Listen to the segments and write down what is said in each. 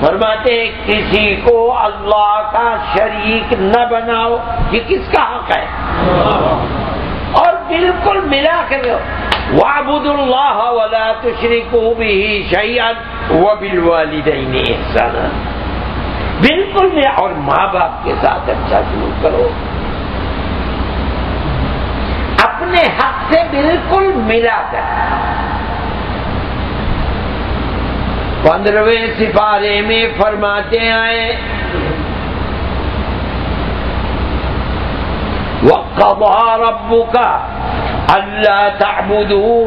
فرماتے ہیں کسی کو اللہ کا شریک نہ بناؤ. یہ کس کا حق ہے؟ اور بالکل ملا کر وَاعْبُدُوا اللَّهَ وَلَا تُشْرِكُوا بِهِ شَيْئًا وَبِالْوَالِدَيْنِ إِحْسَانًا. بالکل ملا. اور ماں باپ کے ساتھ اچھا سلوک کرو، اپنے حق سے بالکل ملا کر. 15ویں سپارے میں فرماتے ہیں وَقَضَىٰ رَبُّكَ أَلَّا تَعْبُدُوا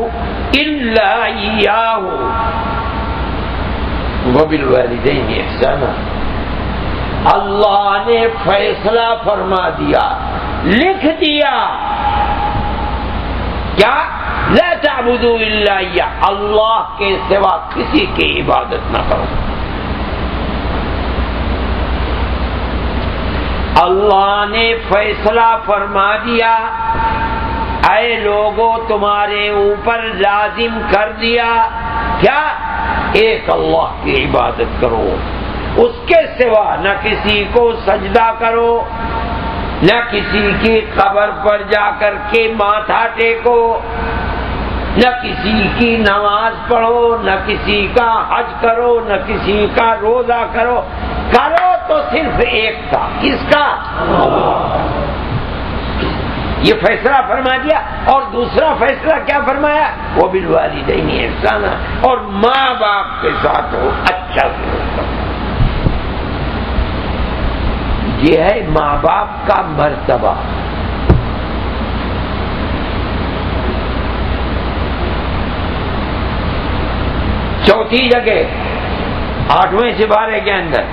إِلَّا إِيَّاهُ وَبِالْوَالِدَيْنِ إِحْسَانًا. اللہ نے فیصلہ فرما دیا، لکھ دیا کیا؟ لا تعبدوا الا اياه، اللہ کے سوا کسی کی عبادت نہ کرو. اللہ نے فیصلہ فرما دیا، اے لوگوں تمہارے اوپر لازم کر دیا کیا؟ ایک اللہ کی عبادت کرو، اس کے سوا نہ کسی کو سجدہ کرو، نہ کسی کی قبر پر جا کر کے ماتھا ٹیکو، نہ کسی کی نماز پڑھو، نہ کسی کا حج کرو، نہ کسی کا روزہ کرو. کرو تو صرف ایک کا. کس کا؟ یہ فیصلہ فرما دیا. اور دوسرا فیصلہ کیا فرمایا؟ وَبِالْوَالِدَيْنِ إِحْسَانًا. اور ماں باپ کے ساتھ ہو اچھا سلوک کرو. یہ ہے ماں باپ کا مرتبہ. چوتھی جگہ 8ویں سپارے کے اندر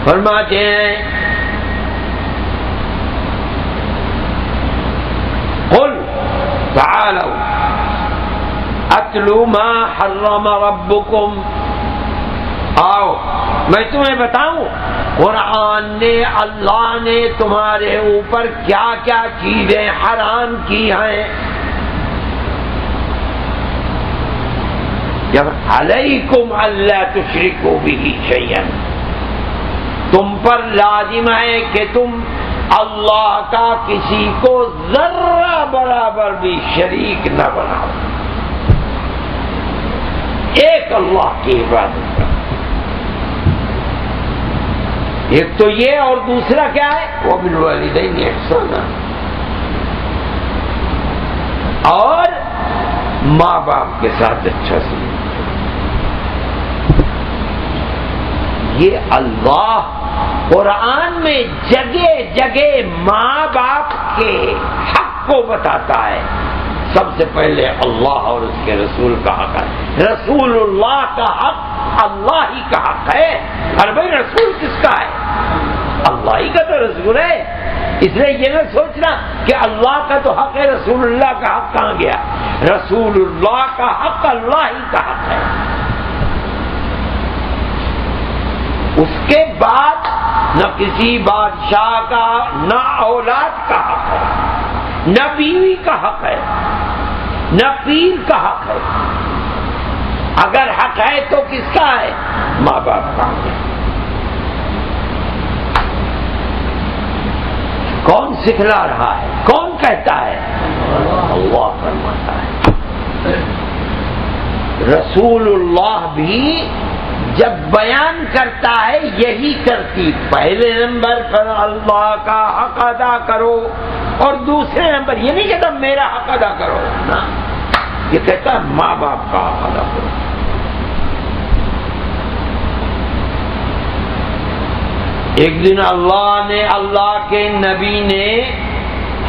فرماتے ہیں قل تعالوا اتلوا ما حرم ربكم. آؤ میں تمہیں بتاؤں قرآن نے، اللہ نے تمہارے اوپر کیا کیا چیزیں حرام کی ہیں. جب علیکم اللہ تشرکوا بہ شیئا، تم پر لازم ہے کہ تم اللہ کا کسی کو ذرہ برابر بھی شریک نہ بناؤ. ایک اللہ کی عبادت کرو. ایک تو یہ، اور دوسرا کیا ہے؟ وَبِالْوَالِدَيْنِ إِحْسَانًا. اور ماں باپ کے ساتھ اچھا سلوک. یہ اللہ قرآن میں جگہ جگہ ماں باپ کے حق کو بتاتا ہے. سب سے پہلے اللہ اور اس کے رسول کا حق ہے. رسول اللہ کا حق اللہ ہی کا حق ہے. اور بھائی رسول کس کا ہے؟ اللہ ہی کا تو رسول ہے. اس لیے یہ نہ سوچنا کہ اللہ کا تو حق ہے، رسول اللہ کا حق کہاں گیا. رسول اللہ کا حق اللہ ہی کا حق ہے. اس کے بعد نہ کسی بادشاہ کا، نہ اولاد کا حق ہے، نہ بیوی کا حق ہے، نہ پیر کا حق ہے. اگر حق ہے تو کس کا ہے؟ ماں باپ کا حق ہے. کون سکھلا رہا ہے؟ کون کہتا ہے؟ اللہ فرماتا ہے. رسول اللہ بھی جب بیان کرتا ہے یہی ترتیب، پہلے نمبر پر اللہ کا حق ادا کرو، اور دوسرے نمبر یہ نہیں کہتا میرا حق ادا کرو نا، یہ کہتا ہے ماں باپ کا حق ادا کرو. ایک دن اللہ کے نبی نے،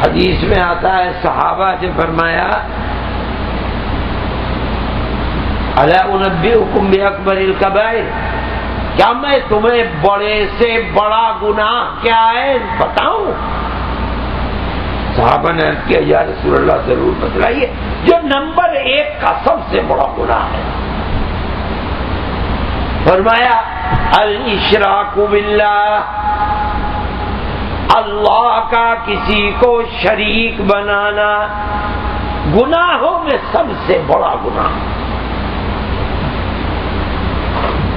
حدیث میں آتا ہے صحابہ سے فرمایا الا انبئکم باکبر الکبائر، کیا میں تمہیں بڑے سے بڑا گناہ کیا ہے بتاؤں؟ صحابہ نے عرض کیا یا رسول اللہ ضرور بتلائیے. جو نمبر 1 کا سب سے بڑا گناہ ہے. فرمایا الاشراک باللہ، اللہ کا کسی کو شریک بنانا گناہوں میں سب سے بڑا گناہ.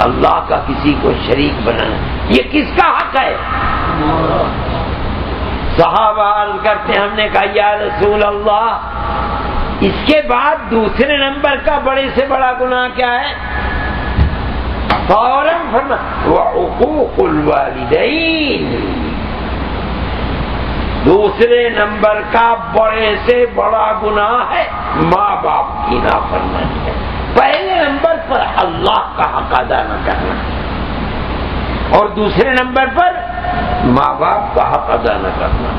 اللہ کا کسی کو شریک بنانا، یہ کس کا حق ہے؟ صحابہ عرض کرتے ہیں، ہم نے کہا یا رسول اللہ، اس کے بعد دوسرے نمبر کا بڑے سے بڑا گناہ کیا ہے؟ فوراً فرمایا وعقوق الوالدین، دوسرے نمبر کا بڑے سے بڑا گناہ ہے ماں باپ کی نافرمانی ہے۔ پہلے نمبر پر اللہ کا حق ادا نہ کرنا اور دوسرے نمبر پر ماں باپ کا حق ادا نہ کرنا۔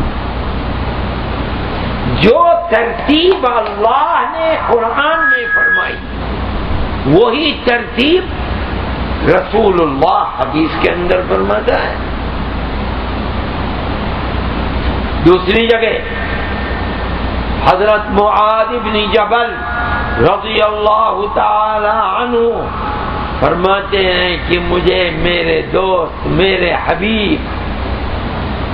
جو ترتیب اللہ نے قرآن میں فرمائی وہی ترتیب رسول اللہ حدیث کے اندر فرماتا ہے۔ دوسری جگہ حضرت معاذ بن جبل رضی اللہ تعالی عنہ فرماتے ہیں کہ مجھے میرے دوست، میرے حبیب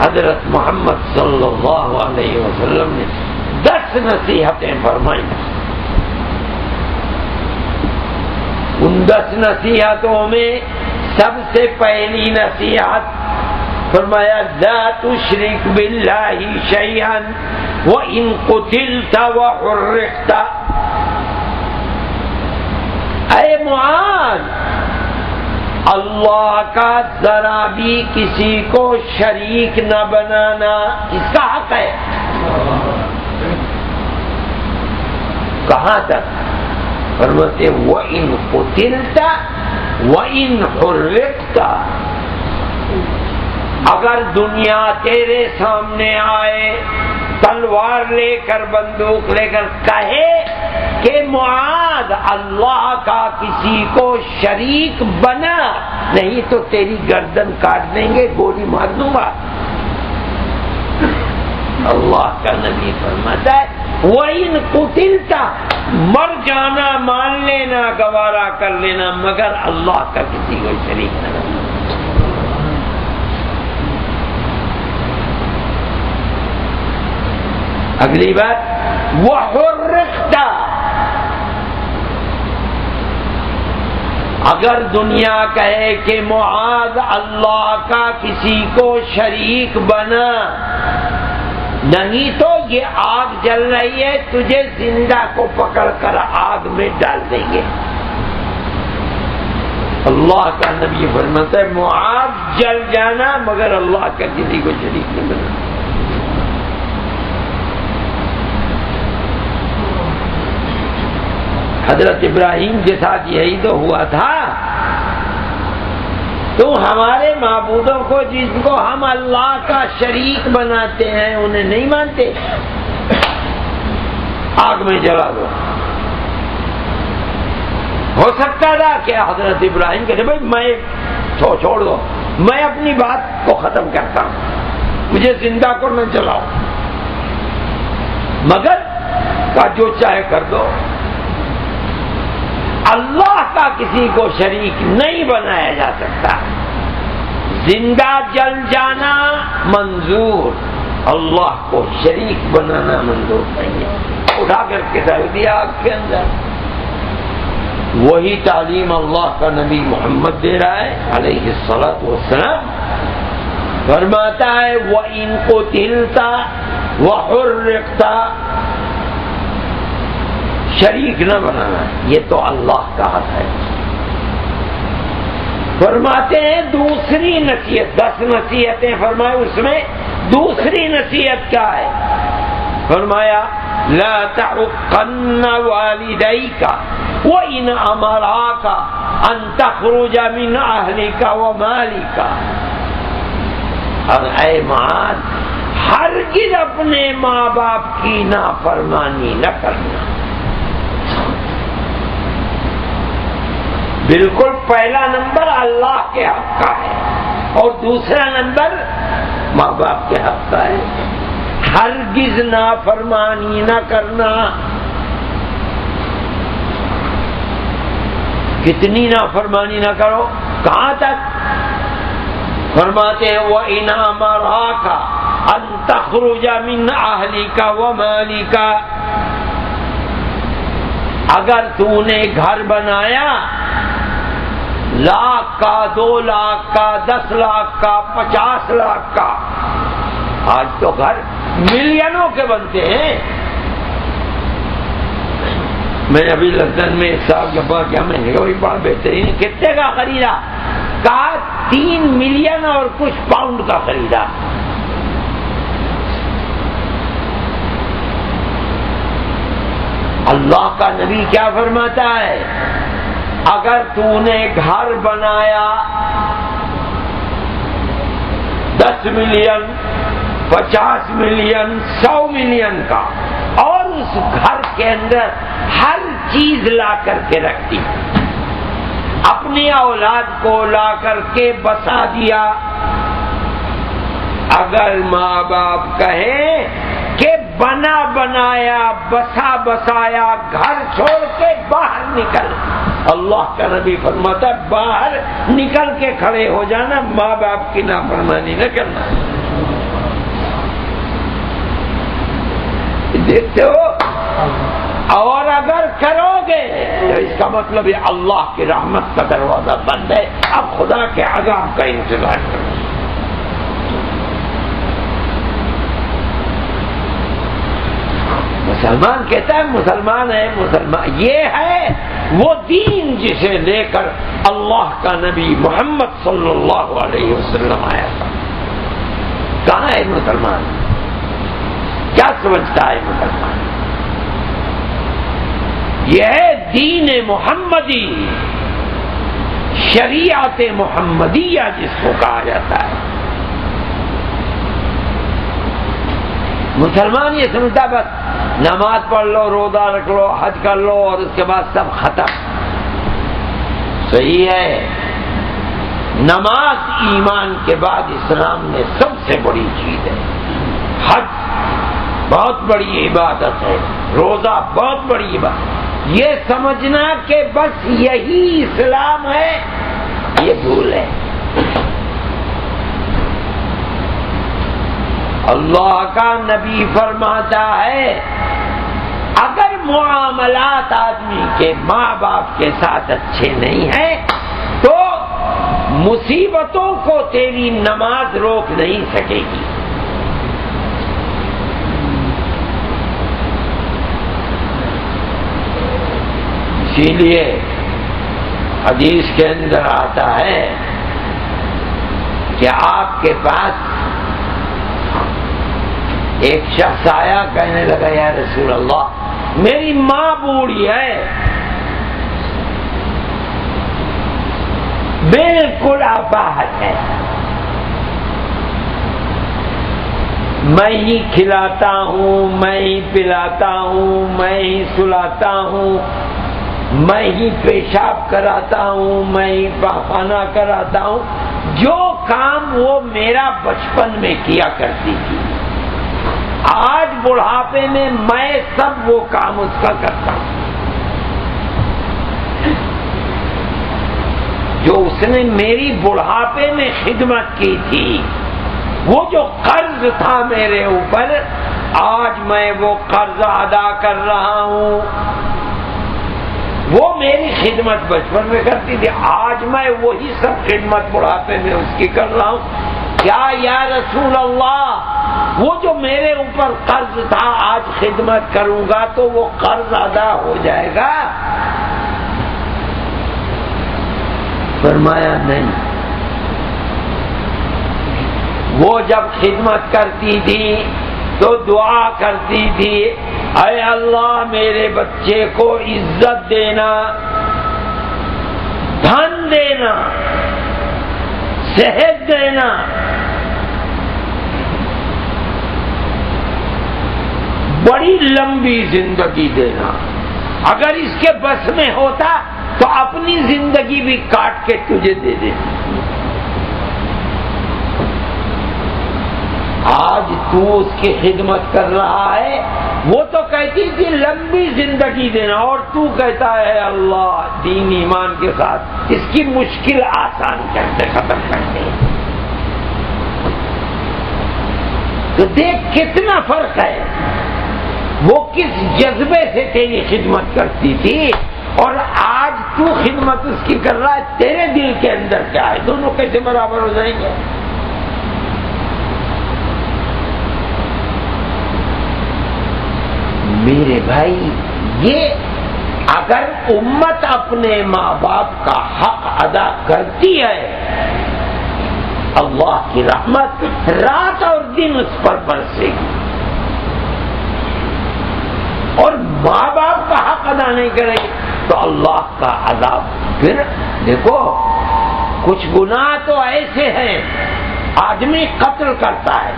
حضرت محمد صلی اللہ علیہ وسلم نے 10 نصیحتیں فرمائی۔ ان 10 نصیحتوں میں سب سے پہلی نصیحت فرمایا لا تشرک باللہ شیئا وإن قتلت وحرقت، اے معاذ اللہ کا ذرا بھی کسی کو شریک نہ بنانا، کس کا حق ہے؟ کہاں تک؟ فرماتے وَإِن قُتِلْتَ وَإِن حُرِّقْتَ، اگر دنیا تیرے سامنے آئے تلوار لے کر، بندوق لے کر، کہے کہ معاذ اللہ کا کسی کو شریک بنا، نہیں تو تیری گردن کاٹ دیں گے، گولی مار دوں گا۔ اللہ کا نبی فرماتا ہے وَإِن قُتِلْتَ، مر جانا، مان لینا، گوارا کر لینا، مگر اللہ کا کسی کو شریک نہ بنا۔ اگلی بات وَحُرِّقْتَ، اگر دنیا کہے کہ معاذ اللہ کا کسی کو شریک بنا، نہیں تو یہ آگ جل رہی ہے، تجھے زندہ کو پکڑ کر آگ میں ڈال دیں گے۔ اللہ کا نبی فرماتا ہے معاذ جل جانا مگر اللہ کا کسی کو شریک نہیں بنا۔ حضرت ابراہیم کے ساتھ یہی تو ہوا تھا، تو ہمارے معبودوں کو جن کو ہم اللہ کا شریک بناتے ہیں انہیں نہیں مانتے، آگ میں جلا دو۔ ہو سکتا تھا کہ حضرت ابراہیم کہتے بھائی میں چھوڑ دو، میں اپنی بات کو ختم کرتا ہوں، مجھے زندہ کو نہ جلاؤ، مگر کا جو چاہے کر دو۔ اللہ کا کسی کو شریک نہیں بنایا جا سکتا، زندہ جل جانا منظور، اللہ کو شریک بنانا منظور نہیں ہے۔ اٹھا کر کے ڈال دیا آگ کے اندر۔ وہی تعلیم اللہ کا نبی محمد دے رہا ہے علیہ الصلاۃ والسلام، فرماتا ہے وَإِن قُتِلْتَ وَحُرِّقْتَ، شریک نہ بنانا، یہ تو اللہ کا حق ہے۔ فرماتے ہیں دوسری نصیحت، 10 نصیحتیں فرمائے، اس میں دوسری نصیحت کیا ہے؟ فرمایا لا تعقن والديك وإن أمراك أن تخرج من أهلك ومالك، اور اے معاذ ہرگز اپنے ماں باپ کی نافرمانی نہ کرنا۔ بالکل پہلا نمبر اللہ کے حق کا ہے اور دوسرا نمبر ماں باپ کے حق کا ہے۔ ہرگز نافرمانی نہ کرنا۔ کتنی نافرمانی نہ کرو، کہاں تک؟ فرماتے ہیں وَإِنْ أَمَرَاكَ أَن تَخْرُجَ مِنْ أَهْلِكَ وَمَالِكَ، اگر تو نے گھر بنایا لاکھ کا، 2 لاکھ کا، 10 لاکھ کا، 50 لاکھ کا. آج تو گھر ملینوں کے بنتے ہیں. میں ابھی لندن میں ایک صاحب کے پاس کیا میں نے کہا بڑا بہترین، کتنے کا خریدا؟ کہا 3 ملین اور کچھ پاؤنڈ کا خریدا. اللہ کا نبی کیا فرماتا ہے؟ اگر تو نے گھر بنایا 10 ملین، 50 ملین، 100 ملین کا، اور اس گھر کے اندر ہر چیز لا کر کے رکھ دی، اپنی اولاد کو لا کر کے بسا دیا، اگر ماں باپ کہیں کہ بنا بنایا بسا بسایا گھر چھوڑ کے باہر نکل، اللہ کا نبی فرماتا ہے باہر نکل کے کھڑے ہو جانا، ماں باپ کی نافرمانی نہ کرنا. دیکھتے ہو؟ اور اگر کرو گے تو اس کا مطلب یہ اللہ کی رحمت کا دروازہ بند ہے، اب خدا کے عذاب کا انتظار کرو. مسلمان کہتا ہے مسلمان ہے، مسلمان یہ ہے وہ دین جسے لے کر اللہ کا نبی محمد صلی اللہ علیہ وسلم آیا تھا. کہاں ہے مسلمان؟ کیا سمجھتا ہے مسلمان؟ یہ ہے دین محمدی، شریعت محمدیہ جس کو کہا جاتا ہے. مسلمان یہ سمجھتا بس نماز پڑھ لو، روزہ رکھ لو، حج کر لو اور اس کے بعد سب ختم. صحیح ہے، نماز ایمان کے بعد اسلام میں سب سے بڑی چیز ہے. حج بہت بڑی عبادت ہے، روزہ بہت بڑی عبادت. یہ سمجھنا کہ بس یہی اسلام ہے، یہ بھول ہے. اللہ کا نبی فرماتا ہے اگر معاملات آدمی کے ماں باپ کے ساتھ اچھے نہیں ہیں تو مصیبتوں کو تیری نماز روک نہیں سکے گی. اسی لیے حدیث کے اندر آتا ہے کہ آپ کے پاس ایک شخص آیا، کہنے لگا یا رسول اللہ میری ماں بوڑھی ہے، بالکل اپاہج ہے، میں ہی کھلاتا ہوں، میں ہی پلاتا ہوں، میں ہی سلاتا ہوں، میں ہی پیشاب کراتا ہوں، میں ہی پاخانہ کراتا ہوں، جو کام وہ میرا بچپن میں کیا کرتی تھی، آج بڑھاپے میں میں سب وہ کام اس کا کرتا ہوں. جو اس نے میری بڑھاپے میں خدمت کی تھی، وہ جو قرض تھا میرے اوپر، آج میں وہ قرض ادا کر رہا ہوں. وہ میری خدمت بچپن میں کرتی تھی، آج میں وہی سب خدمت بڑھاپے میں اس کی کر رہا ہوں. کیا یا رسول اللہ وہ جو میرے اوپر قرض تھا آج خدمت کروں گا تو وہ قرض ادا ہو جائے گا؟ فرمایا نہیں. وہ جب خدمت کرتی تھی تو دعا کرتی تھی اے اللہ میرے بچے کو عزت دینا، دھن دینا، صحت دینا، بڑی لمبی زندگی دینا. اگر اس کے بس میں ہوتا تو اپنی زندگی بھی کاٹ کے تجھے دے دے. آج تو اس کی خدمت کر رہا ہے، وہ تو کہتی تھی لمبی زندگی دینا، اور تو کہتا ہے اللہ دین ایمان کے ساتھ اس کی مشکل آسان کرتے ختم کرتے. تو دیکھ کتنا فرق ہے. وہ کس جذبے سے تیری خدمت کرتی تھی اور آج تو خدمت اس کی کر رہا ہے، تیرے دل کے اندر کیا ہے؟ دونوں کیسے برابر ہو جائیں گے؟ میرے بھائی، یہ اگر امت اپنے ماں باپ کا حق ادا کرتی ہے، اللہ کی رحمت رات اور دن اس پر برسے گی، اور ماں باپ کا حق ادا نہیں کرے گی تو اللہ کا عذاب۔ پھر دیکھو، کچھ گناہ تو ایسے ہیں، آدمی قتل کرتا ہے،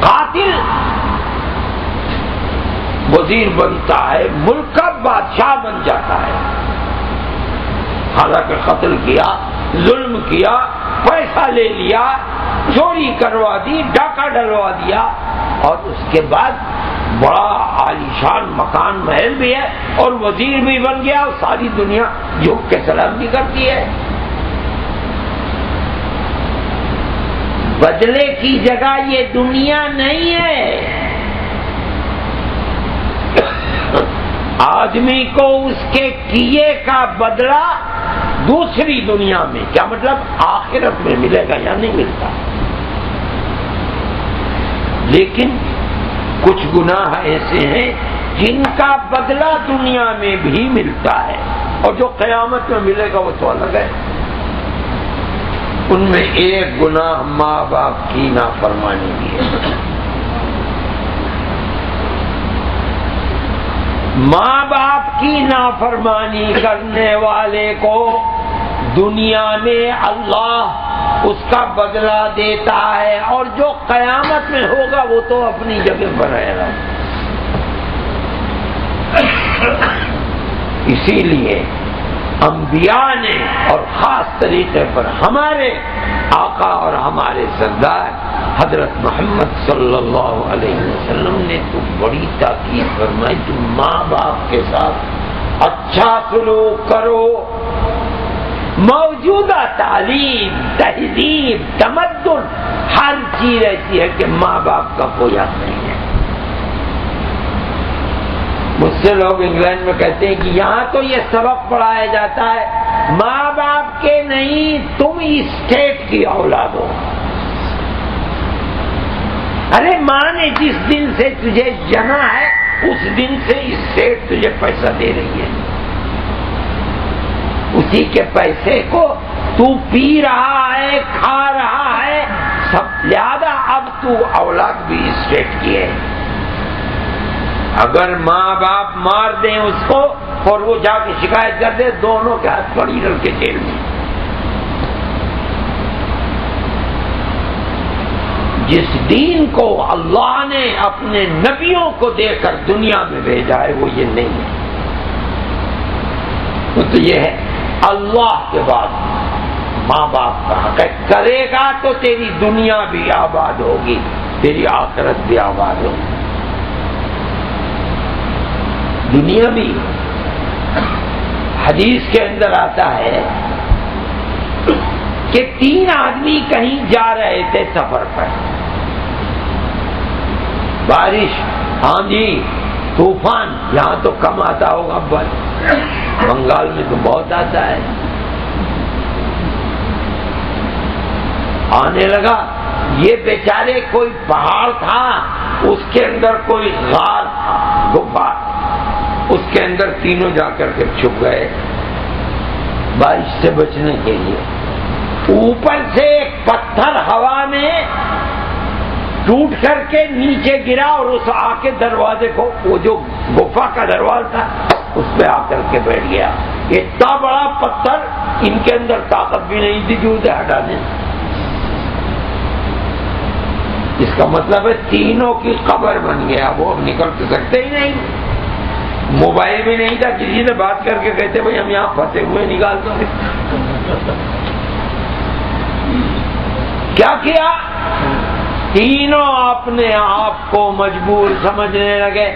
قاتل وزیر بنتا ہے، ملک کا بادشاہ بن جاتا ہے، حالانکہ قتل کیا، ظلم کیا، پیسہ لے لیا، چوری کروا دی، ڈاکہ ڈلوا دیا، اور اس کے بعد بڑا عالیشان مکان محل بھی ہے اور وزیر بھی بن گیا، اور ساری دنیا جھک کے سلام بھی کرتی ہے۔ بدلے کی جگہ یہ دنیا نہیں ہے۔ آدمی کو اس کے کیے کا بدلہ دوسری دنیا میں، کیا مطلب آخرت میں ملے گا یا نہیں ملتا؟ لیکن کچھ گناہ ایسے ہیں جن کا بدلہ دنیا میں بھی ملتا ہے، اور جو قیامت میں ملے گا وہ تو الگ ہے۔ ان میں ایک گناہ ماں باپ کی نافرمانی بھی ہے۔ ماں باپ کی نافرمانی کرنے والے کو دنیا میں اللہ اس کا بدلہ دیتا ہے، اور جو قیامت میں ہوگا وہ تو اپنی جگہ پر رہے گا۔ اسی لیے انبیاء نے، اور خاص طریقے پر ہمارے آقا اور ہمارے سردار حضرت محمد صلی اللہ علیہ وسلم نے تو بڑی تاکید فرمائی، تم ماں باپ کے ساتھ اچھا سلوک کرو۔ موجودہ تعلیم، تہذیب، تمدن، ہر چیز ایسی ہے کہ ماں باپ کا کوئی حق نہیں ہے۔ مجھ سے لوگ انگلینڈ میں کہتے ہیں کہ یہاں تو یہ سبق پڑھایا جاتا ہے، ماں باپ کے نہیں، تم اسٹیٹ کی اولاد ہو۔ ارے ماں نے جس دن سے تجھے جنا ہے اس دن سے اسٹیٹ تجھے پیسہ دے رہی ہے، اسی کے پیسے کو تو پی رہا ہے، کھا رہا ہے، سب لہذا اب تو اولاد بھی اسٹیٹ کی ہے۔ اگر ماں باپ مار دیں اس کو اور وہ جا کے شکایت کر دے، دونوں کے ہاتھ پڑی ڈل کے جیل میں۔ جس دین کو اللہ نے اپنے نبیوں کو دے کر دنیا میں بھیجا ہے وہ یہ نہیں ہے، تو یہ ہے اللہ کے بعد ماں باپ کا حق ہے۔ کرے گا تو تیری دنیا بھی آباد ہوگی، تیری آخرت بھی آباد ہوگی۔ دنیا بھی، حدیث کے اندر آتا ہے کہ 3 آدمی کہیں جا رہے تھے سفر پر، بارش، آندھی، طوفان، یہاں تو کم آتا ہوگا، بنگال میں تو بہت آتا ہے۔ آنے لگا، یہ بیچارے کوئی پہاڑ تھا، اس کے اندر کوئی غار تھا، گفا، اس کے اندر تینوں جا کر کے چھپ گئے بارش سے بچنے کے لیے۔ اوپر سے ایک پتھر ہوا میں ٹوٹ کر کے نیچے گرا اور اس آ کے دروازے کو، وہ جو گفا کا دروازہ تھا اس پہ آ کر کے بیٹھ گیا۔ اتنا بڑا پتھر، ان کے اندر طاقت بھی نہیں تھی جو اسے ہٹانے۔ اس کا مطلب ہے تینوں کی قبر بن گیا، وہ اب نکل سکتے ہی نہیں۔ موبائل بھی نہیں تھا، کسی نے بات کر کے کہتے بھائی ہم یہاں پھنسے ہوئے، نکال دو۔ کیا کیا؟ تینوں اپنے آپ کو مجبور سمجھنے لگے،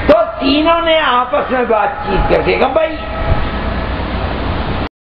تو تینوں نے آپس میں بات چیت کر کے کہا بھائی